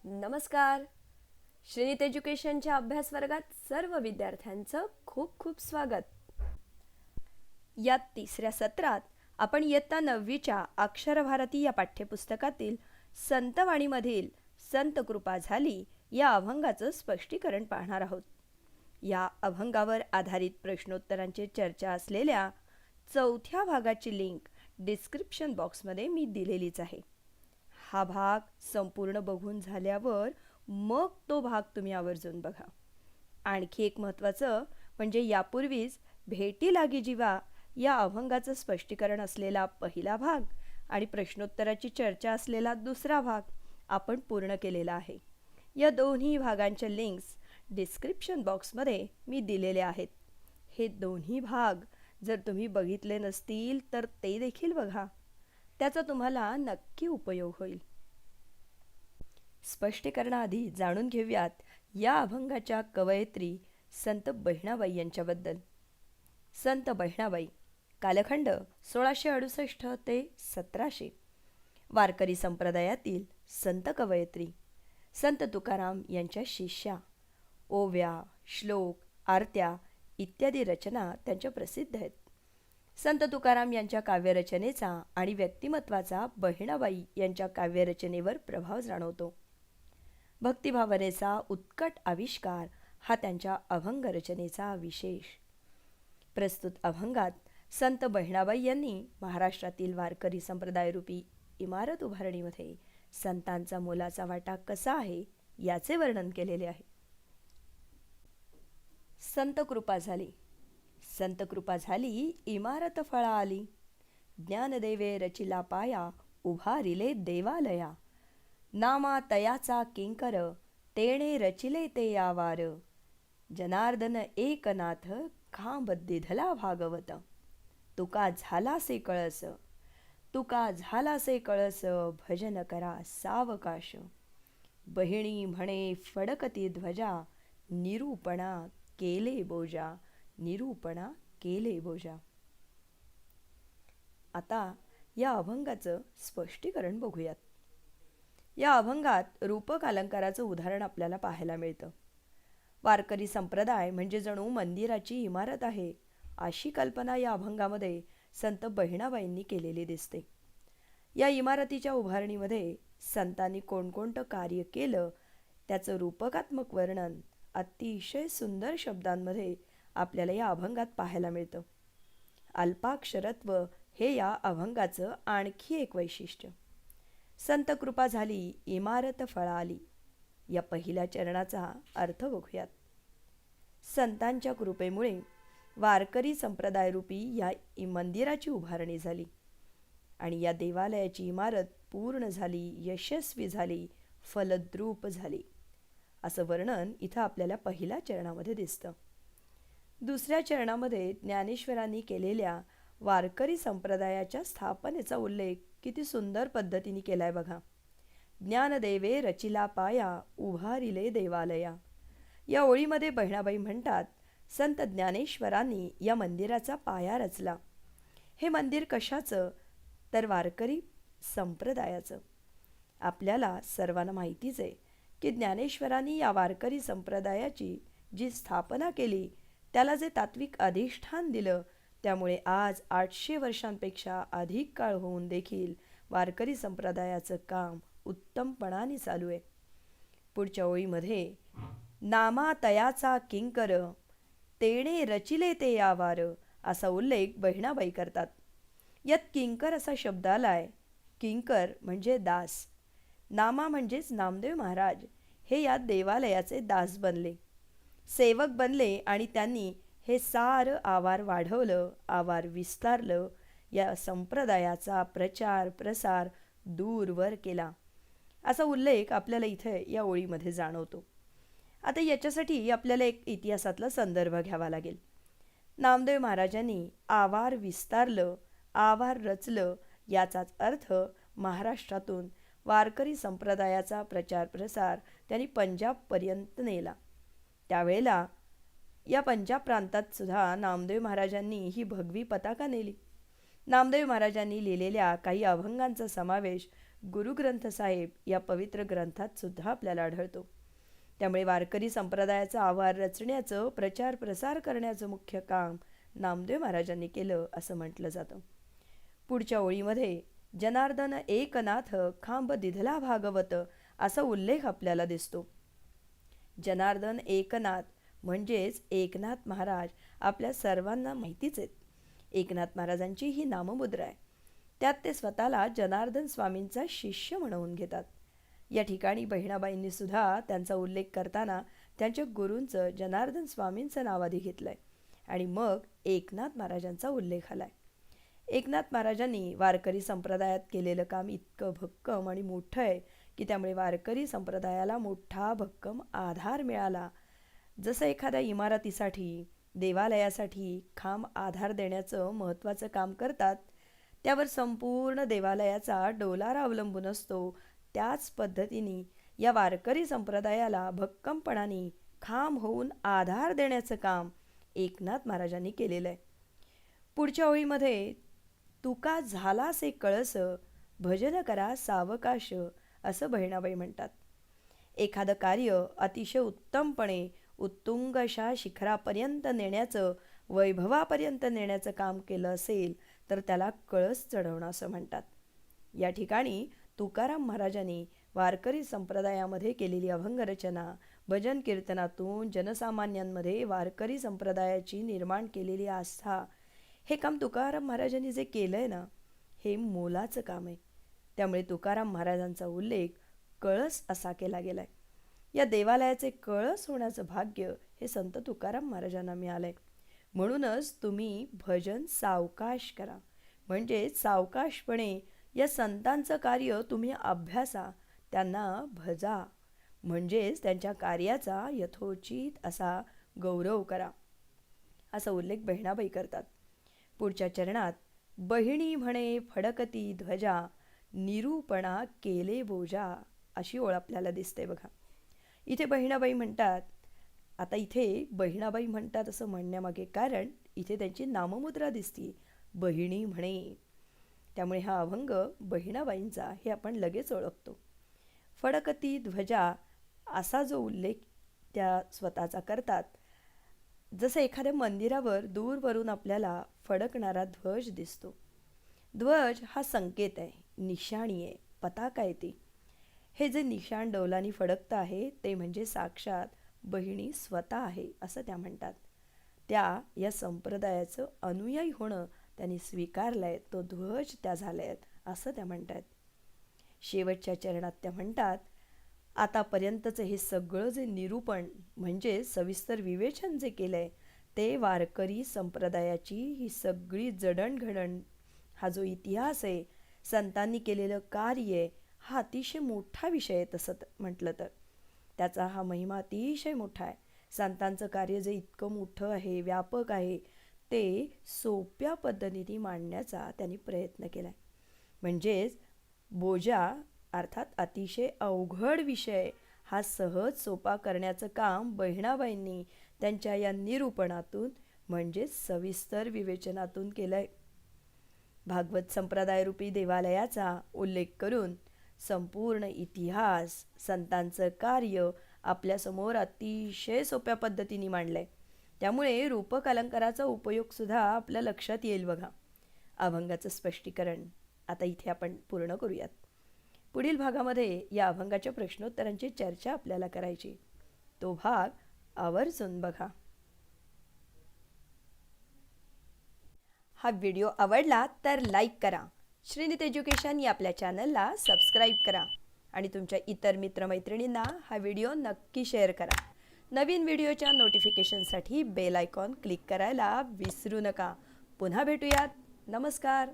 नमस्कार. श्रीनित एज्युकेशनच्या अभ्यास वर्गात सर्व विद्यार्थ्यांचं खूप खूप स्वागत. या तिसऱ्या सत्रात आपण इयत्ता 9वीच्या अक्षरभारती या पाठ्यपुस्तकातील संतवाणीमधील संत कृपा झाली या अभंगाचं स्पष्टीकरण पाहणार आहोत. या अभंगावर आधारित प्रश्नोत्तरांची चर्चा असलेल्या चौथ्या भागाची लिंक डिस्क्रिप्शन बॉक्समध्ये मी दिलेलीच आहे. हा भाग संपूर्ण बघून झाल्यावर मग तो भाग तुम्ही आवर्जून बघा. आणखी एक महत्त्वाचं म्हणजे यापूर्वीच भेटी लागी जीवा या अभंगाचं स्पष्टीकरण असलेला पहिला भाग आणि प्रश्नोत्तराची चर्चा असलेला दुसरा भाग आपण पूर्ण केलेला आहे. या दोन्ही भागांच्या लिंक्स डिस्क्रिप्शन बॉक्समध्ये मी दिलेले आहेत. हे दोन्ही भाग जर तुम्ही बघितले नसतील तर ते देखील बघा. त्याचा तुम्हाला नक्की उपयोग होईल. स्पष्टीकरणाआधी जाणून घेऊयात या अभंगाच्या कवयित्री संत बहिणाबाई यांच्याबद्दल. संत बहिणाबाई, कालखंड 1668 ते 1700, वारकरी संप्रदायातील संत कवयित्री. संत तुकाराम यांच्या शिष्या. ओव्या, श्लोक, आरत्या इत्यादी रचना त्यांच्या प्रसिद्ध आहेत. संत तुकाराम यांच्या काव्यरचनेचा आणि व्यक्तिमत्वाचा बहिणाबाई यांच्या काव्यरचनेवर प्रभाव जाणवतो. भक्तिभावनेचा उत्कट आविष्कार हा त्यांच्या अभंग रचनेचा विशेष. प्रस्तुत अभंगात संत बहिणाबाई यांनी महाराष्ट्रातील वारकरी संप्रदायरूपी इमारत उभारणीमध्ये संतांचा मोलाचा वाटा कसा आहे याचे वर्णन केलेले आहे. संत कृपा झाली. संत कृपा झाली, इमारत फळा आली. ज्ञानदेवे रचिला पाया, उभारिले देवालया. नामा तयाचा किंकर, तेणे रचिले ते आवार. जनार्दन एकनाथ, खांब दिधला भागवत. तुका झालासे कळस, तुका झालासे कळस, भजन करा सावकाश. बहिणी म्हणे फडकती ध्वजा, निरूपणा केले बोजा, निरूपणा केले बोजा. आता या अभंगाचं स्पष्टीकरण बघूयात. या अभंगात रूपक अलंकाराचं उदाहरण आपल्याला पाहायला मिळतं. वारकरी संप्रदाय म्हणजे जणू मंदिराची इमारत आहे अशी कल्पना या अभंगामध्ये संत बहिणाबाईंनी केलेली दिसते. या इमारतीच्या उभारणीमध्ये संतांनी कोणकोणतं कार्य केलं त्याचं रूपकात्मक वर्णन अतिशय सुंदर शब्दांमध्ये आपल्याला या अभंगात पाहायला मिळतं. अल्पाक्षरत्व हे या अभंगाचं आणखी एक वैशिष्ट्य. संत कृपा झाली, इमारत फळा आली. या पहिल्या चरणाचा अर्थ बघूयात. संतांच्या कृपेमुळे वारकरी संप्रदायरूपी या मंदिराची उभारणी झाली आणि या देवालयाची इमारत पूर्ण झाली, यशस्वी झाली, फलद्रूप झाली असं वर्णन इथं आपल्याला पहिल्या चरणामध्ये दिसतं. दुसऱ्या चरणामध्ये ज्ञानेश्वरांनी केलेल्या वारकरी संप्रदायाच्या स्थापनेचा उल्लेख किती सुंदर पद्धतीने केलाय बघा. ज्ञानदेवे रचिला पाया, उभारिले देवालया. या ओळीमध्ये बहिणाबाई म्हणतात, संत ज्ञानेश्वरांनी या मंदिराचा पाया रचला. हे मंदिर कशाचं तर वारकरी संप्रदायाचं. आपल्याला सर्वांना माहितीच आहे की ज्ञानेश्वरांनी या वारकरी संप्रदायाची जी स्थापना केली त्याला जे तात्विक अधिष्ठान दिलं त्यामुळे आज 800 वर्षांपेक्षा अधिक काळ होऊन देखील वारकरी संप्रदायाचं काम उत्तमपणाने चालू आहे. पुढच्या ओळीमध्ये नामा तयाचा किंकर, तेणे रचिले ते आवार असा उल्लेख बहिणाबाई करतात. यात किंकर असा शब्द आलाय. किंकर म्हणजे दास. नामा म्हणजेच नामदेव महाराज हे या देवालयाचे दास बनले, सेवक बनले आणि त्यांनी हे सारं आवार वाढवलं, आवार विस्तारलं, या संप्रदायाचा प्रचार प्रसार दूरवर केला असा उल्लेख आपल्याला इथे या ओळीमध्ये जाणवतो. आता याच्यासाठी आपल्याला एक इतिहासातला संदर्भ घ्यावा लागेल. नामदेव महाराजांनी आवार विस्तारलं, आवार रचलं याचाच अर्थ महाराष्ट्रातून वारकरी संप्रदायाचा प्रचार प्रसार त्यांनी पंजाबपर्यंत नेला. त्यावेळेला या पंजाब प्रांतात सुद्धा नामदेव महाराजांनी ही भगवी पताका नेली. नामदेव महाराजांनी लिहिलेल्या काही अभंगांचा समावेश गुरुग्रंथ साहेब या पवित्र ग्रंथात सुद्धा आपल्याला आढळतो. त्यामुळे वारकरी संप्रदायाचा आवार रचण्याचं, प्रचार प्रसार करण्याचं मुख्य काम नामदेव महाराजांनी केलं असं म्हटलं जातं. पुढच्या ओळीमध्ये जनार्दन एकनाथ खांब दिधला भागवत असा उल्लेख आपल्याला दिसतो. जनार्दन एकनाथ म्हणजेच एकनाथ महाराज आपल्या सर्वांना माहितीच आहेत. एकनाथ महाराजांची ही नाममुद्रा आहे. त्यात ते स्वतःला जनार्दन स्वामींचा शिष्य म्हणवून घेतात. या ठिकाणी बहिणाबाईंनी सुद्धा त्यांचा उल्लेख करताना त्यांच्या गुरूंचं जनार्दन स्वामींचं नाव आधी घेतलंय आणि मग एकनाथ महाराजांचा उल्लेख आलाय. एकनाथ महाराजांनी वारकरी संप्रदायात केलेलं काम इतकं भक्कम आणि मोठं आहे की त्यामुळे वारकरी संप्रदायाला मोठा भक्कम आधार मिळाला. जसं एखाद्या इमारतीसाठी, देवालयासाठी खांब आधार देण्याचं महत्त्वाचं काम करतात, त्यावर संपूर्ण देवालयाचा डोलारा अवलंबून असतो, त्याच पद्धतीने या वारकरी संप्रदायाला भक्कमपणाने खांब होऊन आधार देण्याचं काम एकनाथ महाराजांनी केलेलं आहे. पुढच्या ओळीमध्ये तुका झालासे कळस, भजन करा सावकाश असं बहिणाबाई म्हणतात. एखादं कार्य अतिशय उत्तमपणे उत्तुंग अशा शिखरापर्यंत नेण्याचं, वैभवापर्यंत नेण्याचं काम केलं असेल तर त्याला कळस चढवणं असं म्हणतात. या ठिकाणी तुकाराम महाराजांनी वारकरी संप्रदायामध्ये केलेली अभंगरचना, भजन कीर्तनातून जनसामान्यांमध्ये वारकरी संप्रदायाची निर्माण केलेली आस्था, हे काम तुकाराम महाराजांनी जे केलं आहे ना, हे मोलाचं काम आहे. त्यामुळे तुकाराम महाराजांचा उल्लेख कळस असा केला गेला आहे. या देवालयाचे कळस होण्याचं भाग्य हे संत तुकाराम महाराजांना मिळालं आहे. म्हणूनच तुम्ही भजन सावकाश करा, म्हणजे सावकाशपणे या संतांचं कार्य तुम्ही अभ्यासा, त्यांना भजा, म्हणजेच त्यांच्या कार्याचा यथोचित असा गौरव करा, असा उल्लेख बहिणाबाई करतात. पुढच्या चरणात बहिणी म्हणे फडकती ध्वजा, निरूपणा केले बोजा अशी ओळ आपल्याला दिसते बघा. इथे बहिणाबाई म्हणतात. आता इथे बहिणाबाई म्हणतात असं म्हणण्यामागे कारण इथे त्यांची नाममुद्रा दिसती, बहिणी म्हणे. त्यामुळे हा अभंग बहिणाबाईंचा हे आपण लगेच ओळखतो. फडकती ध्वजा असा जो उल्लेख त्या स्वतःचा करतात, जसं एखाद्या मंदिरावर दूरवरून आपल्याला फडकणारा ध्वज दिसतो. ध्वज हा संकेत आहे, निशाणी आहे, पताका आहे ती. हे जे निशाण डौलानी फडकतं आहे ते म्हणजे साक्षात बहिणी स्वतः आहे असं त्या म्हणतात. त्या या संप्रदायाचं अनुयायी होणं त्यांनी स्वीकारलंय, तो ध्वज त्या झाल्यात असं त्या म्हणतात. शेवटच्या चरणात त्या म्हणतात, आतापर्यंतचं हे सगळं जे निरूपण म्हणजे सविस्तर विवेचन जे केलंय ते वारकरी संप्रदायाची ही सगळी जडणघडण, हा जो इतिहास आहे, संतांनी केलेलं कार्य, हा अतिशय मोठा विषय आहे. तसं म्हटलं तर त्याचा हा महिमा अतिशय मोठा आहे. संतांचं कार्य जे इतकं मोठं आहे, व्यापक आहे, ते सोप्या पद्धतीने मांडण्याचा त्यांनी प्रयत्न केला आहे. म्हणजेच बोजा अर्थात अतिशय अवघड विषय हा सहज सोपा करण्याचं काम बहिणाबाईंनी त्यांच्या या निरूपणातून म्हणजे सविस्तर विवेचनातून केलंय. भागवत संप्रदायरूपी देवालयाचा उल्लेख करून संपूर्ण इतिहास, संतांचं कार्य आपल्यासमोर अतिशय सोप्या पद्धतीने मांडलंय. त्यामुळे रूपक अलंकाराचा उपयोग सुद्धा आपल्या लक्षात येईल बघा. अभंगाचं स्पष्टीकरण आता इथे आपण पूर्ण करूयात. पुढील भागामध्ये या अभंगाच्या प्रश्नोत्तरांची चर्चा आपल्याला करायची. तो भाग आवर्जून बघा. हा व्हिडिओ आवडला तर लाईक करा. श्रीनित एज्युकेशन या आपल्या चॅनलला सबस्क्राईब करा आणि तुमच्या इतर मित्रमैत्रिणींना हा व्हिडिओ नक्की शेअर करा. नवीन व्हिडिओच्या नोटिफिकेशनसाठी बेल आयकॉन क्लिक करायला विसरू नका. पुन्हा भेटूयात. नमस्कार.